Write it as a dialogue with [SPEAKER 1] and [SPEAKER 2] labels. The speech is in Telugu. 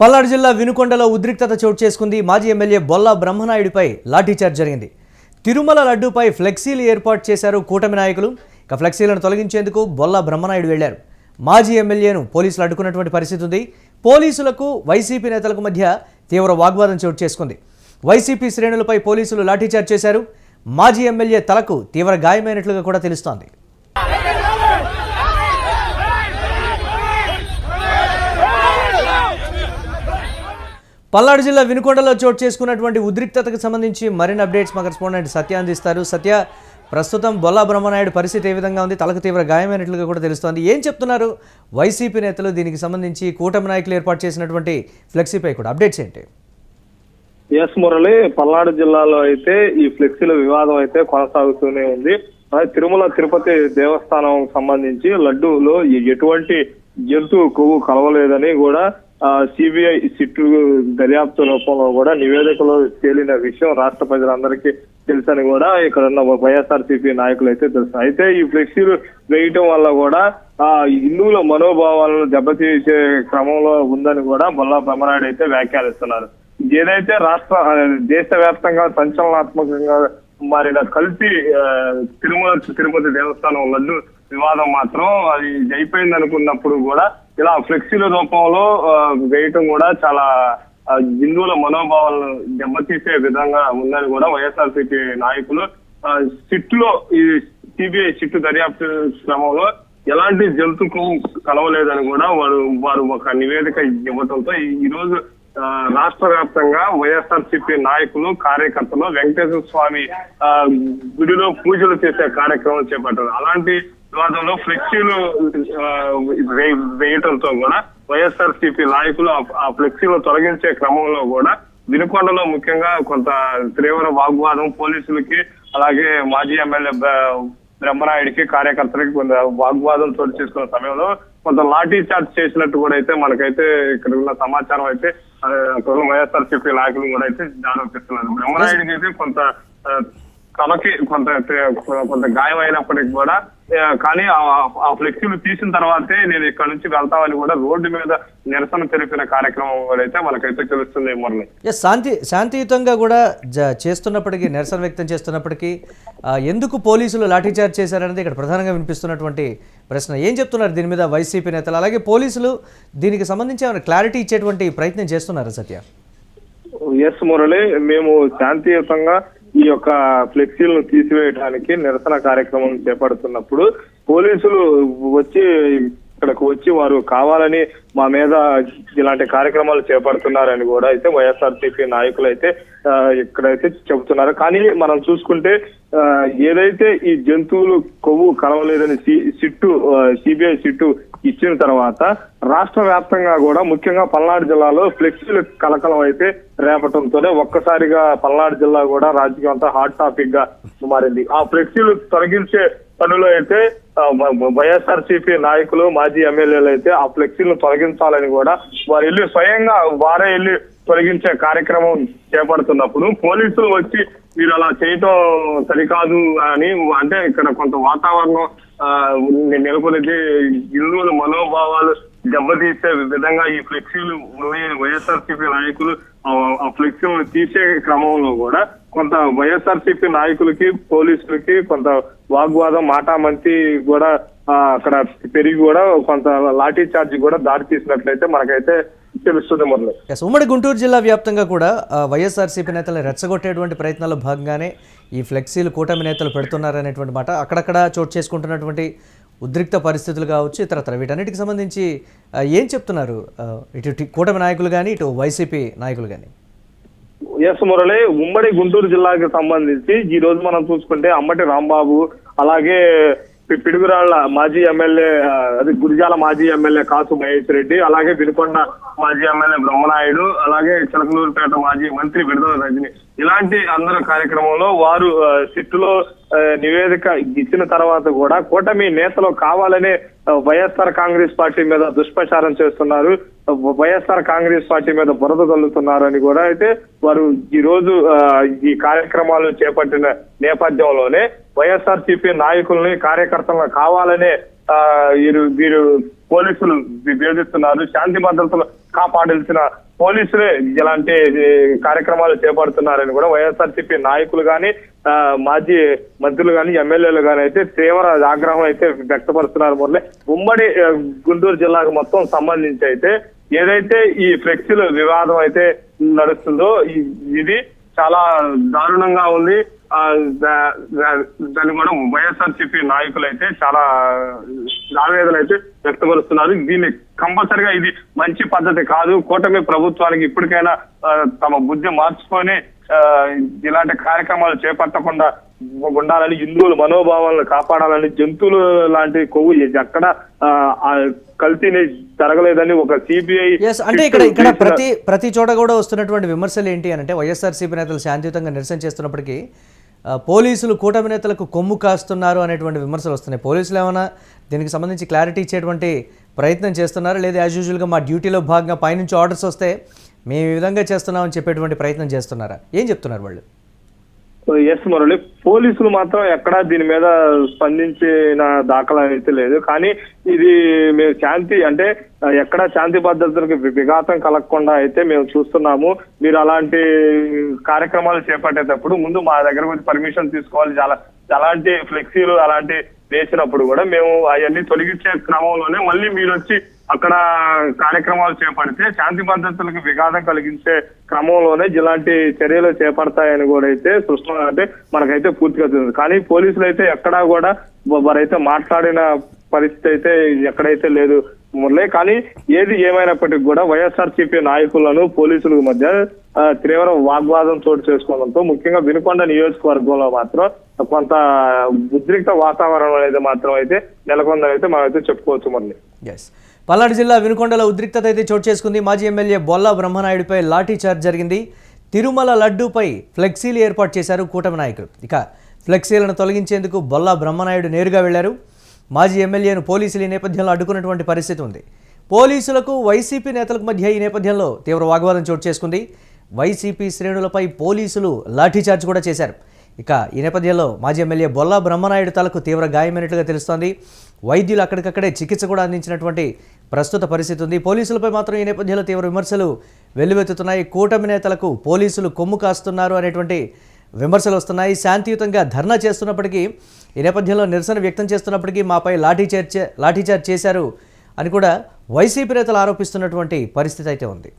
[SPEAKER 1] పల్నాడు జిల్లా వినుకొండలో ఉద్రిక్తత చోటు చేసుకుంది. మాజీ ఎమ్మెల్యే బొల్లా బ్రహ్మనాయుడిపై లాఠీచార్జ్ జరిగింది. తిరుమల లడ్డూపై ఫ్లెక్సీలు ఏర్పాటు చేశారు కూటమి నాయకులు. ఇక ఫ్లెక్సీలను తొలగించేందుకు బొల్లా బ్రహ్మనాయుడు వెళ్లారు. మాజీ ఎమ్మెల్యేను పోలీసులు అడ్డుకున్నటువంటి పరిస్థితి ఉంది. పోలీసులకు వైసీపీ నేతలకు మధ్య తీవ్ర వాగ్వాదం చోటు చేసుకుంది. వైసీపీ శ్రేణులపై పోలీసులు లాఠీచార్జ్ చేశారు. మాజీ ఎమ్మెల్యే తలకు తీవ్ర గాయమైనట్లుగా కూడా తెలుస్తోంది. పల్నాడు జిల్లా వినుకొండలో చోటు చేసుకున్నటువంటి ఉద్రిక్తతకు సంబంధించి మరిన్ని అప్డేట్స్ మా కరెస్పాండెంట్ సత్య అందిస్తారు. సత్య, ప్రస్తుతం బొల్లా బ్రహ్మనాయుడు పరిస్థితి ఏ విధంగా ఉంది? తలకు తీవ్ర గాయమైనట్లుగా కూడా తెలుస్తోంది. ఏం చెప్తున్నారు వైసీపీ నేతలు? దీనికి సంబంధించి కూటమి నాయకులు ఏర్పాటు చేసినటువంటి ఫ్లెక్సీపై కూడా అప్డేట్స్ ఏంటి?
[SPEAKER 2] ఎస్ మురళి, పల్నాడు జిల్లాలో అయితే ఈ ఫ్లెక్సీల వివాదం అయితే కొనసాగుతూనే ఉంది. తిరుమల తిరుపతి దేవస్థానం సంబంధించి లడ్డూలో ఎటువంటి జంతు కొవ్వు కలవలేదని కూడా సిబిఐ సిట్టు దర్యాప్తు రూపంలో కూడా నివేదికలో తేలిన విషయం రాష్ట్ర ప్రజలందరికీ తెలుసని కూడా ఇక్కడ ఉన్న వైఎస్ఆర్సీపీ నాయకులు అయితే తెలుసు. అయితే ఈ ఫ్లెక్సీలు వేయటం వల్ల కూడా హిందువుల మనోభావాలను దెబ్బతీసే క్రమంలో ఉందని కూడా బొల్లా బ్రహ్మనాయుడు అయితే వ్యాఖ్యానిస్తున్నారు. ఏదైతే దేశవ్యాప్తంగా సంచలనాత్మకంగా మారిన కల్తీ తిరుమల తిరుపతి దేవస్థానం లడ్డు వివాదం మాత్రం అది అయిపోయింది అనుకున్నప్పుడు కూడా ఇలా ఫ్లెక్సీల రూపంలో వేయటం కూడా చాలా హిందువుల మనోభావాలను దెబ్బతీసే విధంగా ఉందని కూడా వైఎస్ఆర్సీపీ నాయకులు సిట్టులో ఈ సిబిఐ సిట్టు దర్యాప్తు క్రమంలో ఎలాంటి జంతు కలవలేదని కూడా వారు ఒక నివేదిక ఇవ్వడంతో ఈ రోజు రాష్ట్ర వ్యాప్తంగా వైఎస్ఆర్సీపీ నాయకులు కార్యకర్తలు వెంకటేశ్వర స్వామి గుడిలో పూజలు చేసే కార్యక్రమం చేపట్టారు. అలాంటి వివాదంలో ఫ్లెక్సీలు వేయటంతో కూడా వైఎస్ఆర్సీపీ నాయకులు ఆ ఫ్లెక్సీలు తొలగించే క్రమంలో కూడా వినుకొండలో ముఖ్యంగా కొంత తీవ్ర వాగ్వాదం పోలీసులకి అలాగే మాజీ ఎమ్మెల్యే బ్రహ్మనాయుడికి కార్యకర్తలకి కొంత వాగ్వాదం చోటు చేసుకున్న సమయంలో కొంత లాఠీ చార్జ్ చేసినట్టు కూడా అయితే మనకైతే ఇక్కడ ఉన్న సమాచారం అయితే వైఎస్ఆర్సీపీ నాయకులు కూడా అయితే ఆరోపిస్తున్నారు. బ్రహ్మనాయుడికి అయితే కొంత తనకి కొంత గాయం అయినప్పటికీ కూడా కానీ ఆ ఫ్లెక్సీలు తీసిన తర్వాతే నేను ఇక్కడ నుంచి వెళ్తామని కూడా రోడ్డు మీద నిరసన తెలిపిన కార్యక్రమం కూడా అయితే మనకైతే తెలుస్తుంది. మురళి,
[SPEAKER 1] శాంతియుతంగా కూడా చేస్తున్నప్పటికీ, నిరసన వ్యక్తం చేస్తున్నప్పటికీ ఎందుకు పోలీసులు లాఠీచార్జ్ చేశారనేది ఇక్కడ ప్రధానంగా వినిపిస్తున్నటువంటి ప్రశ్న. ఏం చెప్తున్నారు దీని మీద వైసీపీ నేతలు? అలాగే పోలీసులు దీనికి సంబంధించి ఏమైనా క్లారిటీ ఇచ్చేటువంటి ప్రయత్నం చేస్తున్నారు? సత్య,
[SPEAKER 2] ఎస్ మురళి, మేము శాంతియుతంగా ఈ యొక్క ఫ్లెక్సీలను తీసివేయడానికి నిరసన కార్యక్రమం చేపడుతున్నప్పుడు పోలీసులు ఇక్కడకు వచ్చి వారు కావాలని మా మీద ఇలాంటి కార్యక్రమాలు చేపడుతున్నారని కూడా అయితే వైఎస్ఆర్సీపీ నాయకులు అయితే ఇక్కడైతే చెబుతున్నారు. కానీ మనం చూసుకుంటే ఏదైతే ఈ జంతువులు కొవ్వు కలవలేదని సిబిఐ సిట్టు ఇచ్చిన తర్వాత రాష్ట్ర వ్యాప్తంగా కూడా ముఖ్యంగా పల్నాడు జిల్లాలో ఫ్లెక్సీలు కలకలం అయితే రేపటంతోనే ఒక్కసారిగా పల్నాడు జిల్లా కూడా రాజకీయం అంతా హాట్ టాపిక్ గా మారింది. ఆ ఫ్లెక్సీలు తొలగించే పనులు అయితే వైఎస్ఆర్సీపీ నాయకులు మాజీ ఎమ్మెల్యేలు అయితే ఆ ఫ్లెక్సీలను తొలగించాలని కూడా వారు స్వయంగా వారే తొలగించే కార్యక్రమం చేపడుతున్నప్పుడు పోలీసులు వచ్చి మీరు అలా చేయటం సరికాదు అని అంటే ఇక్కడ కొంత వాతావరణం నెలకొనేది హిందువుల మనోభావాలు దెబ్బతీసే విధంగా ఈ ఫ్లెక్సీలు వైఎస్ఆర్సీపీ నాయకులు ఆ ఫ్లెక్సీలు తీసే క్రమంలో కూడా కొంత వైఎస్ఆర్సీపీ నాయకులకి పోలీసులకి కొంత వాగ్వాదం మాటామంతి కూడా అక్కడ పెరిగి కూడా కొంత లాఠీ చార్జ్ కూడా దారి తీసినట్లయితే మనకైతే తెలుస్తుంది. మొదలు
[SPEAKER 1] ఉమ్మడి గుంటూరు జిల్లా వ్యాప్తంగా కూడా వైఎస్ఆర్సీపీ నేతలు రెచ్చగొట్టేటువంటి ప్రయత్నాల్లో భాగంగానే ఈ ఫ్లెక్సీలు కూటమి నేతలు పెడుతున్నారనేటువంటి మాట అక్కడక్కడ చోటు చేసుకుంటున్నటువంటి ఉద్రిక్త పరిస్థితులు కావచ్చు, ఇతరత్ర వీటన్నిటికి సంబంధించి ఏం చెప్తున్నారు ఇటు కూటమి నాయకులు కానీ ఇటు వైసీపీ నాయకులు కానీ?
[SPEAKER 2] ఎస్ మురళి, ఉమ్మడి గుంటూరు జిల్లాకి సంబంధించి ఈ రోజు మనం చూసుకుంటే అమ్మటి రాంబాబు అలాగే పిడుగురాళ్ల మాజీ ఎమ్మెల్యే గురిజాల మాజీ ఎమ్మెల్యే కాసు మహేష్ రెడ్డి అలాగే వినుకొండ మాజీ ఎమ్మెల్యే బ్రహ్మనాయుడు అలాగే చిలకలూరుపేట మాజీ మంత్రి విడుదల రజని ఇలాంటి అందరి కార్యక్రమంలో వారు సిట్టులో నివేదిక ఇచ్చిన తర్వాత కూడా కూటమి నేతలు కావాలనే వైఎస్ఆర్ కాంగ్రెస్ పార్టీ మీద దుష్ప్రచారం చేస్తున్నారు, వైఎస్ఆర్ కాంగ్రెస్ పార్టీ మీద బురద తల్లుతున్నారు అని కూడా అయితే వారు ఈ రోజు ఈ కార్యక్రమాలు చేపట్టిన నేపథ్యంలోనే వైఎస్ఆర్సీపీ నాయకుల్ని కార్యకర్తలను కావాలనే వీరు పోలీసులు వేధిస్తున్నారు, శాంతి భద్రతలు కాపాడాల్సిన పోలీసులే ఇలాంటి కార్యక్రమాలు చేపడుతున్నారని కూడా వైఎస్ఆర్సీపీ నాయకులు కానీ మాజీ మంత్రులు కానీ ఎమ్మెల్యేలు కానీ అయితే తీవ్ర ఆగ్రహం అయితే వ్యక్తపరుస్తున్నారు. మురళి, ఉమ్మడి గుంటూరు జిల్లాకు మొత్తం సంబంధించి అయితే ఏదైతే ఈ ఫ్లెక్సీల వివాదం అయితే నడుస్తుందో ఇది చాలా దారుణంగా ఉంది. దాన్ని కూడా వైఎస్ఆర్సీపీ నాయకులు అయితే చాలా ఆవేదన అయితే వ్యక్తపరుస్తున్నారు. దీన్ని కంపల్సరిగా ఇది మంచి పద్ధతి కాదు. కూటమి ప్రభుత్వానికి ఇప్పటికైనా తమ బుద్ధి మార్చుకొని ఇలాంటి కార్యక్రమాలు చేపట్టకుండా ఉండాలని, హిందువుల మనోభావాలను కాపాడాలని, జంతువులు లాంటి కొవ్వు ఎక్కడ కల్తీని జరగలేదని ఒక సిబిఐ
[SPEAKER 1] అంటే ఇక్కడ ప్రతి చోట కూడా వస్తున్నటువంటి విమర్శలు ఏంటి అంటే వైఎస్ఆర్సీపీ నేతలు శాంతియుతంగా నిరసన చేస్తున్నప్పటికీ పోలీసులు కూటమి నేతలకు కొమ్ము కాస్తున్నారు అనేటువంటి విమర్శలు వస్తున్నాయి. పోలీసులు ఏమైనా దీనికి సంబంధించి క్లారిటీ ఇచ్చేటువంటి ప్రయత్నం చేస్తున్నారా, లేదా యాజ్ యూజువల్గా మా డ్యూటీలో భాగంగా పైనుంచి ఆర్డర్స్ వస్తే మేము ఈ విధంగా చేస్తున్నామని చెప్పేటువంటి ప్రయత్నం చేస్తున్నారా? ఏం చెప్తున్నారు వాళ్ళు?
[SPEAKER 2] ఎస్ మురళి, పోలీసులు మాత్రం ఎక్కడా దీని మీద స్పందించిన దాఖలా అయితే లేదు. కానీ ఇది మేము శాంతి అంటే ఎక్కడ శాంతి భద్రతలకు విఘాతం కలగకుండా అయితే మేము చూస్తున్నాము. మీరు అలాంటి కార్యక్రమాలు చేపట్టేటప్పుడు ముందు మా దగ్గర వచ్చి పర్మిషన్ తీసుకోవాలి. అలాంటి ఫ్లెక్సీలు అలాంటి వేసినప్పుడు కూడా మేము అవన్నీ తొలగించే క్రమంలోనే మళ్ళీ మీరు వచ్చి అక్కడ కార్యక్రమాలు చేపడితే శాంతి భద్రతలకు విఘాతం కలిగించే క్రమంలోనే ఇలాంటి చర్యలు చేపడతాయని కూడా అయితే సృష్టి అంటే మనకైతే పూర్తిగా తెలుసు. కానీ పోలీసులు అయితే ఎక్కడా కూడా వారైతే మాట్లాడిన పరిస్థితి అయితే ఎక్కడైతే లేదు మురళి. కానీ ఏది ఏమైనప్పటికీ కూడా వైఎస్ఆర్సీపీ నాయకులను పోలీసుల మధ్య తీవ్ర వాగ్వాదం చోటు చేసుకోవడంతో ముఖ్యంగా వినుకొండ నియోజకవర్గంలో మాత్రం కొంత ఉద్రిక్త వాతావరణం అనేది మాత్రం అయితే నెలకొందని అయితే మనం అయితే చెప్పుకోవచ్చు మురళి.
[SPEAKER 1] పల్నాడు జిల్లా వినుకొండలో ఉద్రిక్తత అయితే చోటు చేసుకుంది. మాజీ ఎమ్మెల్యే బొల్లా బ్రహ్మనాయుడిపై లాఠీ చార్జ్ జరిగింది. తిరుమల లడ్డూపై ఫ్లెక్సీలు ఏర్పాటు చేశారు కూటమి నాయకులు. ఇక ఫ్లెక్సీలను తొలగించేందుకు బొల్లా బ్రహ్మనాయుడు నేరుగా వెళ్లారు. మాజీ ఎమ్మెల్యేను పోలీసులు ఈ నేపథ్యంలో అడ్డుకున్నటువంటి పరిస్థితి ఉంది. పోలీసులకు వైసీపీ నేతలకు మధ్య ఈ నేపథ్యంలో తీవ్ర వాగ్వాదం చోటు చేసుకుంది. వైసీపీ శ్రేణులపై పోలీసులు లాఠీచార్జ్ కూడా చేశారు. ఇక ఈ నేపథ్యంలో మాజీ ఎమ్మెల్యే బొల్లా బ్రహ్మనాయుడు తలకు తీవ్ర గాయమైనట్లుగా తెలుస్తోంది. వైద్యులు అక్కడికక్కడే చికిత్స కూడా అందించినటువంటి ప్రస్తుత పరిస్థితి ఉంది. పోలీసులపై మాత్రం ఈ నేపథ్యంలో తీవ్ర విమర్శలు వెల్లువెత్తుతున్నాయి. కూటమి నేతలకు పోలీసులు కొమ్ము కాస్తున్నారు అనేటువంటి విమర్శలు వస్తున్నాయి. శాంతియుతంగా ధర్నా చేస్తున్నప్పటికీ ఈ నేపథ్యంలో నిరసన వ్యక్తం చేస్తున్నప్పటికీ మాపై లాఠీచార్జ్ చేశారు అని కూడా వైసీపీ నేతలు ఆరోపిస్తున్నటువంటి పరిస్థితి అయితే ఉంది.